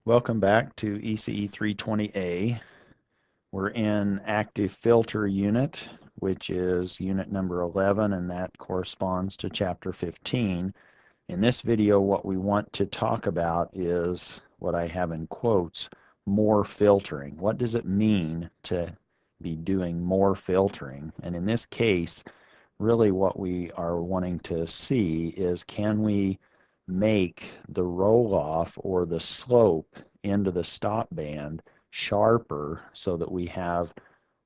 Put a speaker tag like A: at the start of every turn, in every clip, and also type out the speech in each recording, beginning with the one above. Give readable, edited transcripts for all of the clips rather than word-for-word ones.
A: Welcome back to ECE 320A. We're in active filter unit, which is unit number 11, and that corresponds to chapter 15. In this video, what we want to talk about is what I have in quotes, more filtering. What does it mean to be doing more filtering? And in this case, really what we are wanting to see is, can we make the roll-off or the slope into the stop band sharper so that we have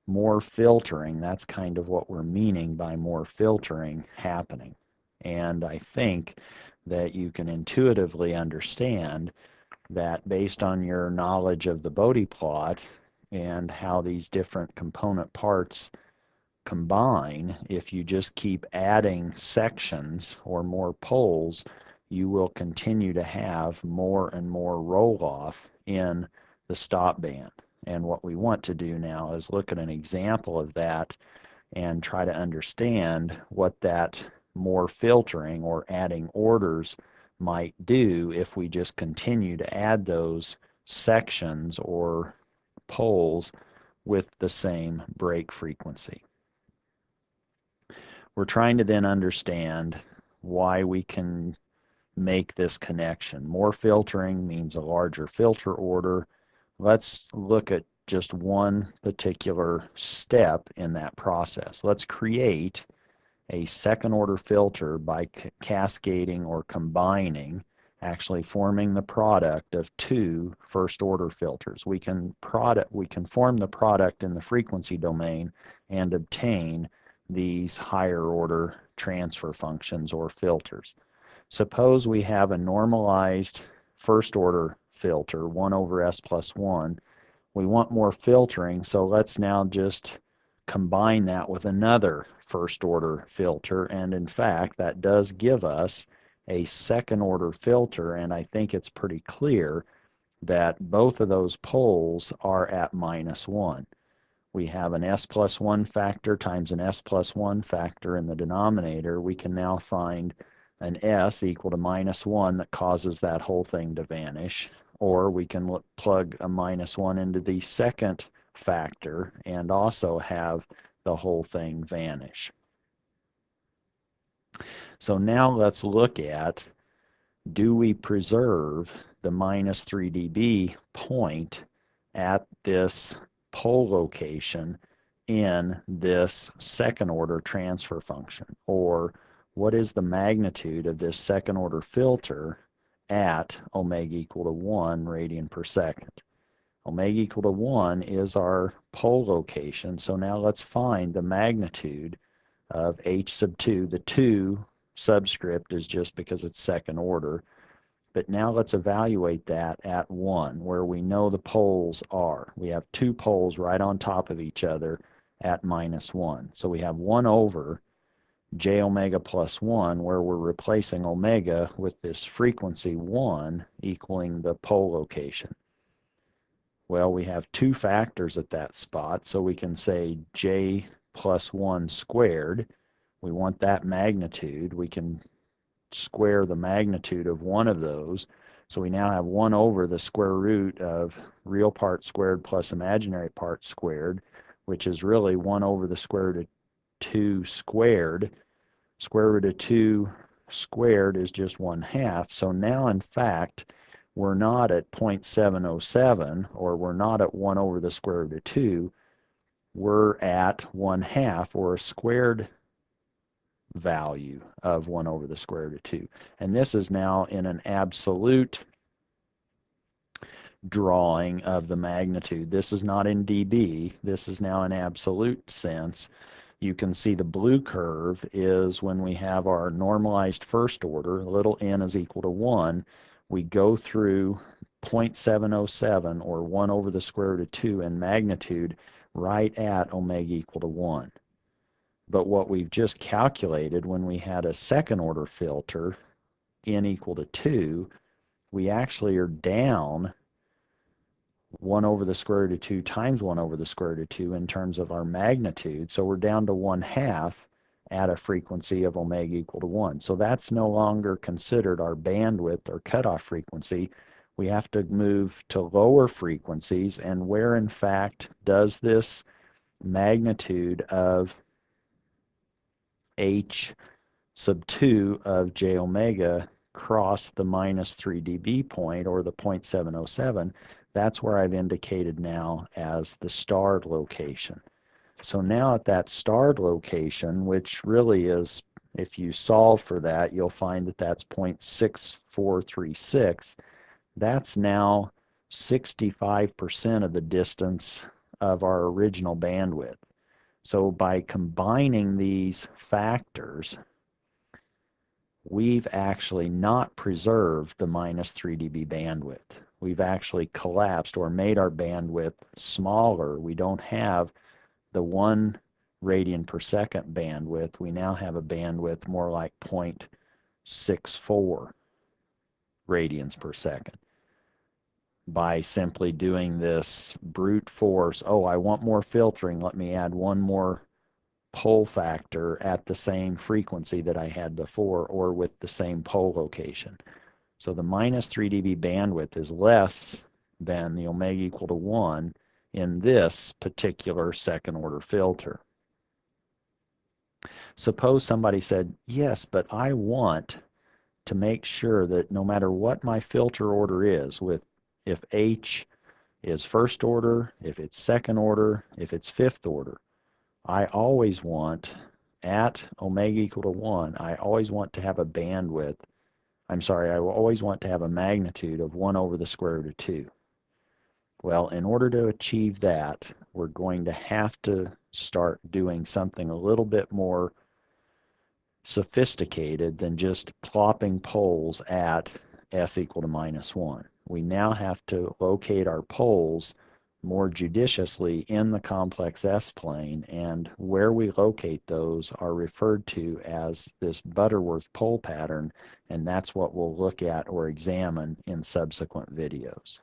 A: more filtering? That's kind of what we're meaning by more filtering happening. And I think that you can intuitively understand that based on your knowledge of the Bode plot and how these different component parts combine, if you just keep adding sections or more poles, you will continue to have more and more roll-off in the stop band. And what we want to do now is look at an example of that and try to understand what that more filtering or adding orders might do if we just continue to add those sections or poles with the same break frequency. We're trying to then understand why we can make this connection. More filtering means a larger filter order. Let's look at just one particular step in that process. Let's create a second order filter by cascading or combining, actually forming the product of two first order filters. We can form the product in the frequency domain and obtain these higher order transfer functions or filters. Suppose we have a normalized first order filter, 1 over s plus 1. We want more filtering, so let's now just combine that with another first order filter, and in fact that does give us a second order filter, and I think it's pretty clear that both of those poles are at -1. We have an s plus 1 factor times an s plus 1 factor in the denominator. We can now find an s equal to -1 that causes that whole thing to vanish, or we can plug a -1 into the second factor and also have the whole thing vanish. So now let's look at, do we preserve the -3 dB point at this pole location in this second order transfer function? Or what is the magnitude of this second order filter at omega equal to 1 radian per second? Omega equal to 1 is our pole location, so now let's find the magnitude of h sub 2. The 2 subscript is just because it's second order. But now let's evaluate that at 1, where we know the poles are. We have two poles right on top of each other at -1. So we have 1 over j omega plus 1, where we're replacing omega with this frequency 1 equaling the pole location. Well, we have two factors at that spot, so we can say j plus 1 squared. We want that magnitude. We can square the magnitude of one of those. So we now have 1 over the square root of real part squared plus imaginary part squared, which is really 1 over the square root of 2 squared. Square root of 2 squared is just 1/2. So now, in fact, we're not at 0.707, or we're not at 1 over the square root of 2. We're at 1/2, or a squared value of 1 over the square root of 2. And this is now in an absolute drawing of the magnitude. This is not in dB. This is now in absolute sense. You can see the blue curve is when we have our normalized first order, little n is equal to 1. We go through 0.707, or 1 over the square root of 2 in magnitude, right at omega equal to 1. But what we've just calculated, when we had a second order filter, n equal to 2, we actually are down 1 over the square root of 2 times 1 over the square root of 2 in terms of our magnitude. So we're down to 1/2 at a frequency of omega equal to 1. So that's no longer considered our bandwidth or cutoff frequency. we have to move to lower frequencies, and where in fact does this magnitude of h sub 2 of j omega cross the minus 3 dB point, or the 0.707, that's where I've indicated now as the starred location. So now at that starred location, which really is, if you solve for that, you'll find that that's 0.6436. That's now 65% of the distance of our original bandwidth. So by combining these factors, we've actually not preserved the minus 3 dB bandwidth. We've actually collapsed or made our bandwidth smaller. We don't have the 1 radian per second bandwidth. We now have a bandwidth more like 0.64 radians per second. By simply doing this brute force, oh, I want more filtering, let me add one more pole factor at the same frequency that I had before, or with the same pole location. So the minus 3 dB bandwidth is less than the omega equal to 1 in this particular second order filter. Suppose somebody said, yes, but I want to make sure that no matter what my filter order is, with if H is first order, if it's second order, if it's fifth order, I always want, at omega equal to 1, I always want to have a bandwidth, I will always want to have a magnitude of 1 over the square root of 2. Well, in order to achieve that, we're going to have to start doing something a little bit more sophisticated than just plopping poles at s equal to minus 1. We now have to locate our poles more judiciously in the complex S-plane, and where we locate those are referred to as this Butterworth pole pattern, and that's what we'll look at or examine in subsequent videos.